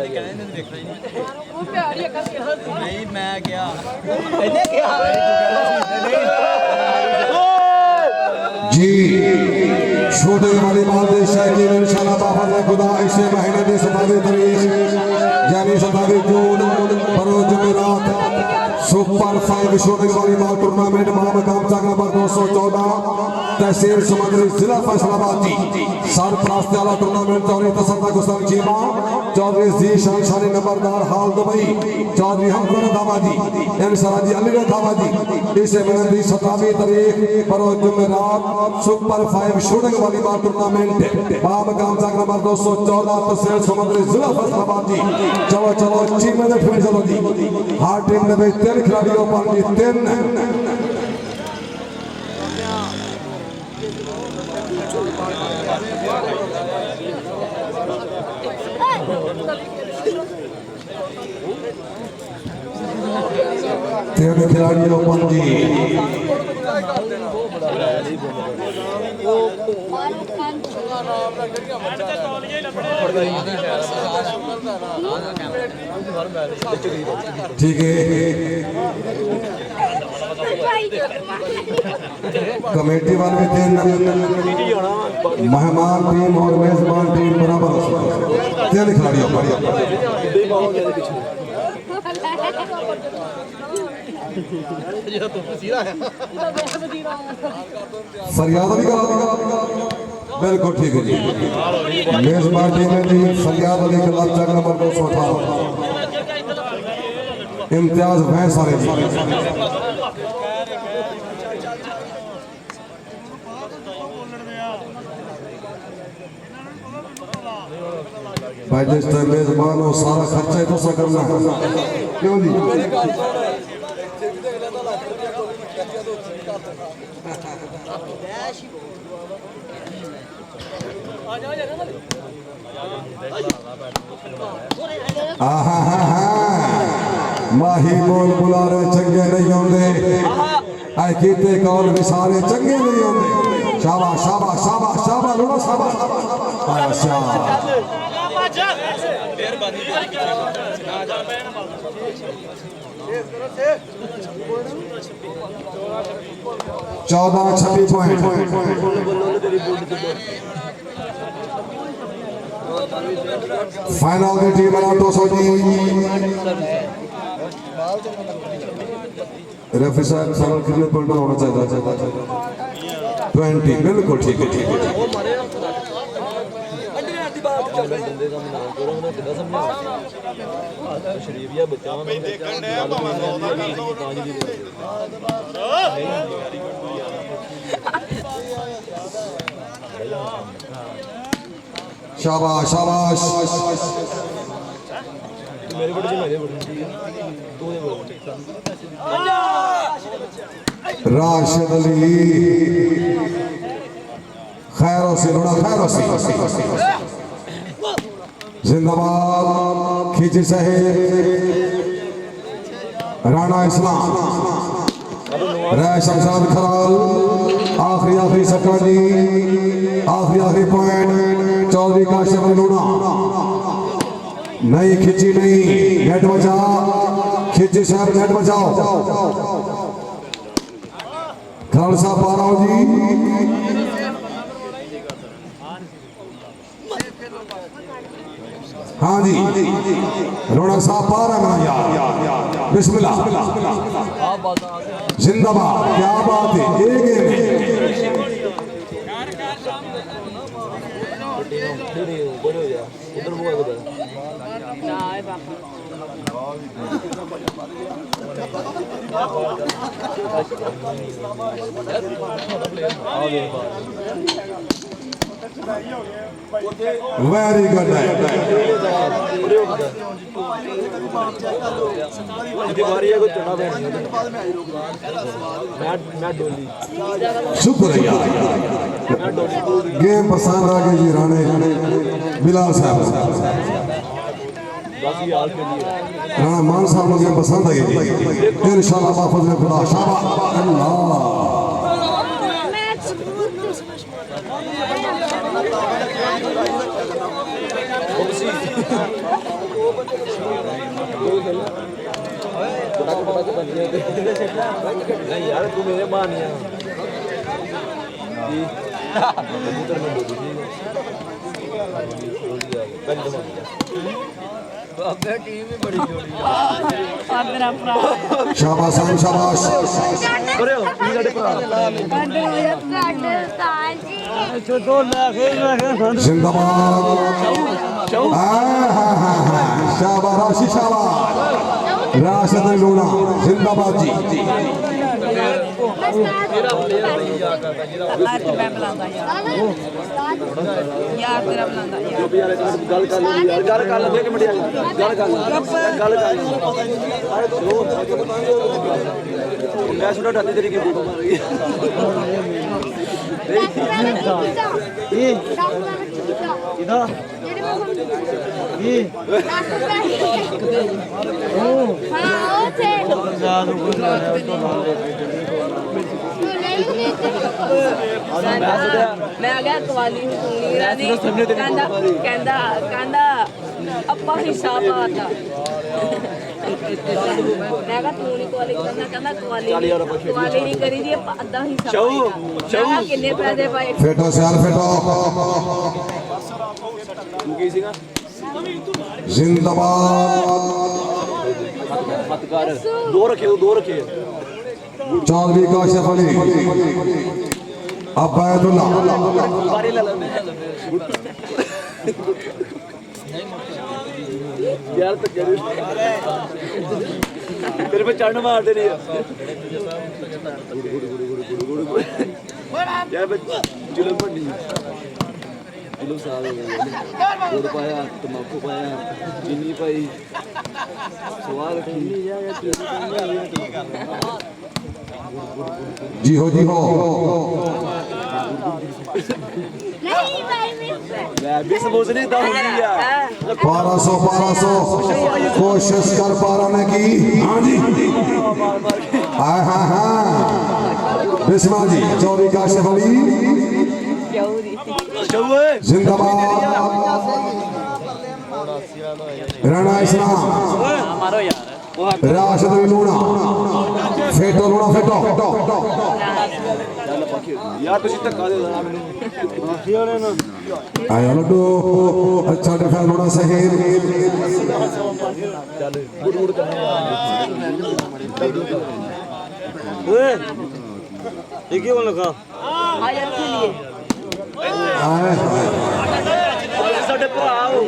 मैं क्या मैंने क्या
जी छोटे वाली मालदेश है कि इंशाल्लाह बाबा ने खुदा इसे महीने की 27 तारीख यानी 27 जून बरोज जुमेरात सुपर 5 शूटिंग वॉलीबॉल टूर्नामेंट महामकाम चाक नंबर 214 तहसील समंदरी जिला फैसलाबाद जी सरपरस्त आला टूर्नामेंट चौधरी तसद्दुक हुसैन चीमा चौधरी जीशान शानी नंबरदार हाल दुबई चौधरी हमकुर दामाजी इंशाल्लाह जी अली दामाजी इसे महीने की 27 तारीख बरोज जुमेरात सुपर 5 शूटिंग वॉलीबॉल टूर्नामेंट महामकाम चाक नंबर 214 तहसील समंदरी जिला फैसलाबाद जी चलो चलो चीमा ने फिर चलो जी हर टीम ने तीन खिलाड़ियों पर जी तीन तीन खिलाड़ियों पर जी ठीक है कमेटी वाले भी तीन मेहमान टीम और मेजबान टीम बराबर तीन खिलाड़ियों पर फरियाद भी करा बिल्कुल ठीक है जी मेजबान टीम है जी फरियाद अली क्लब चाक नंबर 218 इम्तियाज भैंस वाले जी भाई जिस टाइम मेजबान हो सारा खर्चा ही तो सा करना है क्यों जी माही बोल बुलारे चंगे नहीं होंगे आई कीते कौल भी सारे चंगे नहीं होंगे शाबाश शाबाश शाबाश शाबाश लोड़ा शाबाश चौदह 26 पॉइंट फाइनल की टीम बना 200 जी रेफरी साहब फाइनल कितने पॉइंट होना चाहिए 20 बिल्कुल ठीक है ठीक है
शरीफिया बच्चा
शाबाश शाबाश
मेरे बड़े मेरे बड़े
राशिद अली खैरों से लुड़ा खैरों से जिंदाबाद खींची साहेब राणा इस्लाम रह शमशाद खराल आखिरी सट्टा जी आखिरी पॉइंट चौधरी काशिफ लूना नहीं खिंची नहीं नेट बचा खिंची शहर नेट बचाओ खालसा पाराओ जी हाँ जी रौनक साहब पारा ना यार बिस्मिल्लाह जिंदाबाद क्या बात है एक
ਨਾ ਇਹ ਬਾਪਾ
वेरी गुड शुक्रिया गेम पसंद आ गई जी राणे बिलाल साहब राणा मान साहब को गेम पसंद आई जी इंशाल्लाह बाफज़ खुदा शाबाश अल्लाह
नहीं यार तू मेरे मानिया जी कबूतर में डूबी अबे टीम भी बड़ी जोड़ी
ਆ ਮੇਰਾ ਭਰਾ
शाबाश साहब शाबाश
अरे हो पी साडे भरा
जिंदाबाद शाबाश राशि शाबाश राशिद लूना जिंदाबाद जी
ਅੱਜ ਮੈਂ ਬੁਲਾਉਂਦਾ ਯਾਰ ਤੇਰਾ ਬੁਲਾਉਂਦਾ ਯਾਰ
गल कर लो यार गल कर ले कि मिनट गल कर मैं सुना डाली तेरी की फोटो मार गई
ਮੈਂ ਆ ਗਿਆ ਕਵਾਲੀ ਨੂੰ ਸੁਣੀ ਰਾਨੀ ਕਹਿੰਦਾ ਅੱਪਾ ਹਿੱਸਾ ਪਾਤਾ ਮੈਂ ਕਿਹਾ ਤੂੰ ਨਹੀਂ ਕਵਾਲੀ ਕਰਨਾ ਕਹਿੰਦਾ ਕਵਾਲੀ ਨਹੀਂ ਕਰੀ ਦੀ ਆਪਾਂ ਅੱਧਾ ਹਿੱਸਾ ਪਾਇਆ ਕਿੰਨੇ ਪੈਸੇ ਪਾਏ
फेटो सियार फेटो
तू की सीगा
जिंदाबाद
मत कर दो रखे
चौधरी काशिफ अली अब्बायदुल्लाह
बारी ले ले यार तो कर तेरे पे चढ़ मार दे नहीं यार चलो पड़ी चलो साल हो गए गुड़ पाया तंबाकू पाया चीनी पाई सवाल रखी
जी हो
नहीं भाई मिस
मैं भी समझ नहीं था होगी यार
1200 कोशिश कर पाराने की हाँ जी हाँ बिस्मा जी चौधरी काशिफ अली जिंदाबाद राणा इस्लाम
मारो यार
राशिद लूना फेटो लूना फेटो
यार तुझे धक्का दे देना मैंने
आया लड्डू अच्छा डिफेंस लूना सही
चल गुड़ गुड़ करना ओए ये क्यों लगा
ਆਇਆ खेलिए
ਸਾਡੇ ਭਰਾ ਹੋ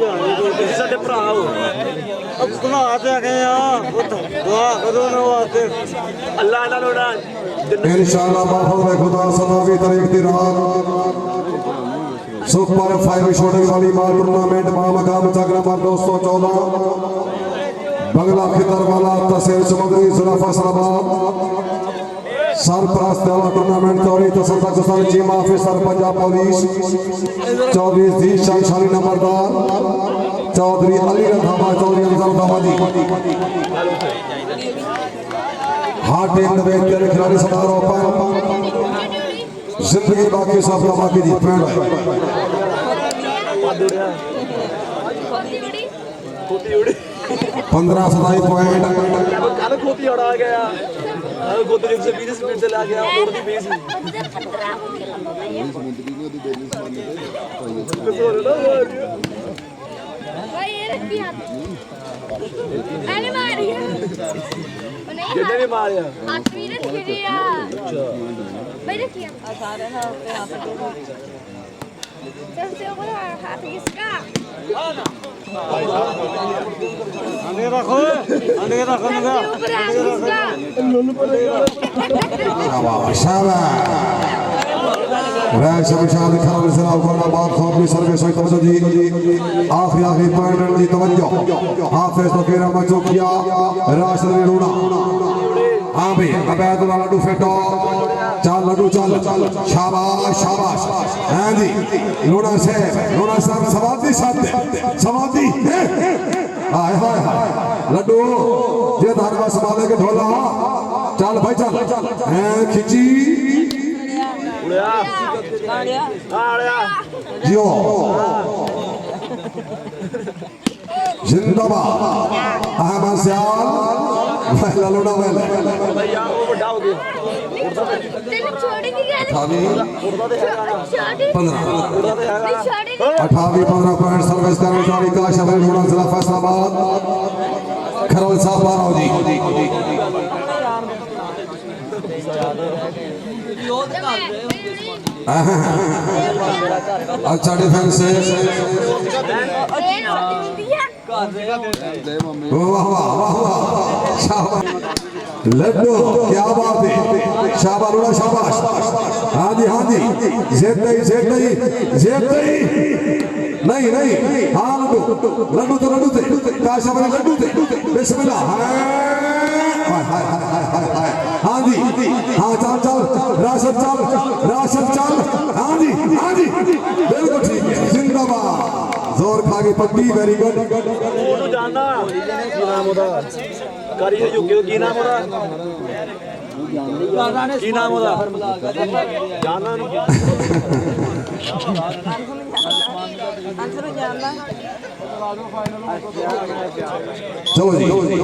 ਤੁਸੀਂ ਸਾਡੇ ਭਰਾ ਹੋ ਅਬ ਬਣਾ ਤੇ ਗਏ ਆ ਦੁਆ ਕਦੋਂ ਨਾ ਵਾਸਤੇ ਅੱਲਾ ਨਾਲ ਲੋੜਾ
इंशाल्लाह बाफज़ खुदा सदावी तरीक दी रात सुपर 5 शूटिंग वाली मार टूर्नामेंट मकाम चक नंबर 214 बंगला खितर वाला तहसील समुद्री जिला फैसलाबाद सरपरस्त tournament Chaudhry Tasadduq Hussain chief officer Punjab police Chaudhry Zeeshan Shali नंबरदार चौधरी अली रंधावा चौधरी अफजल दावा जी हार्ट टीम में तेरे खिलाड़ी समारोह पर जिंदगी बाकी सफल बाकी जी पैर
ਖੋਤੀ ਉੜੀ
15-27 पॉइंट
ਕੱਲ ਖੋਤੀ ਉਡਾ ਗਿਆ ਖੋਤੀ 120 ਸਪੀਡ ਤੇ ਲਾ ਗਿਆ ਉੜਦੀ ਪਈ ਸੀ
भाई ये रखी हाथ मैंने मारी है नहीं
ਕਿੰਨੇ ਵੀ ਮਾਰਿਆ
हाथ भी रखी दिया भाई रखी
ਸਾਰੇ ਨਾਲ ਤੇ ਹੱਥ ਜੋੜੋ
चल से ऊपर हाथ किसका
ਅੰਡੇ ਰੱਖੋ ਅੰਡੇ ਰੱਖੋ ਨਗਾ
ऊपर हाथ किसका
शाबाश शाबाश वैसे विशाल खराब सलाम करना बात हो अपनी सर्विस हुई तवज्जो जी आखिरी पॉइंट दी तवज्जो हाफिज तो केरा मचो किया राशिद ने रोना हां भाई अबैदुल्लाह लड्डू फेटो चल लड्डू चल शाबाश शाबाश हां जी लोना साहब समाधि हाय हाय हाय लड्डू ये धारवा संभाले के ढोला चल भाई चल हैं खिची
ਉੜਿਆ
ਕਾੜਿਆ
ਆੜਿਆ
जियो जिंदाबाद अहमद सियाल पहला लोड़ा वेल
ਭਾਈ ਆ ਉਹ ਵੱਡਾ ਹੋ ਗਿਆ
तेरे छोड़ी की क्या
अठावी
ਉੜਦਾ ਤੇ ਹੈਗਾ ਨਾ
छोड़ी
15
ਉੜਦਾ ਤੇ ਹੈਗਾ
नहीं छोड़ी की
18-15 पॉइंट सर्विस करने वाली का शहर लोड़ा जिला फैसलाबाद खरवल साहब बाराव जी अच्छा डिफेंस वाह वाह वाह वाह शाबाश लड्डू क्या बात है शाबाश लोड़ा शाबाश हाँ जी जेते ही नहीं हाँ लड्डू थे काशा वाले लड्डू थे बिस्मिल्लाह हाय हाँ जी हाँ चल राशिद चल हाँ जी बिल्कुल ठीक है जिंदाबाद जोर खा के पट्टी वेरी गुड
ਉਹਨੂੰ ਜਾਣਦਾ ਕੀ ਨਾਮ ਉਹਦਾ ਕਰੀ ਜੁਗੇ ਕੀ ਨਾਮ ਉਹਦਾ ਕੀ ਨਾਮ ਉਹਦਾ ਜਾਣਦਾ ਨੂੰ
ਅੰਸਰ ਜਾਣਦਾ
चलो जी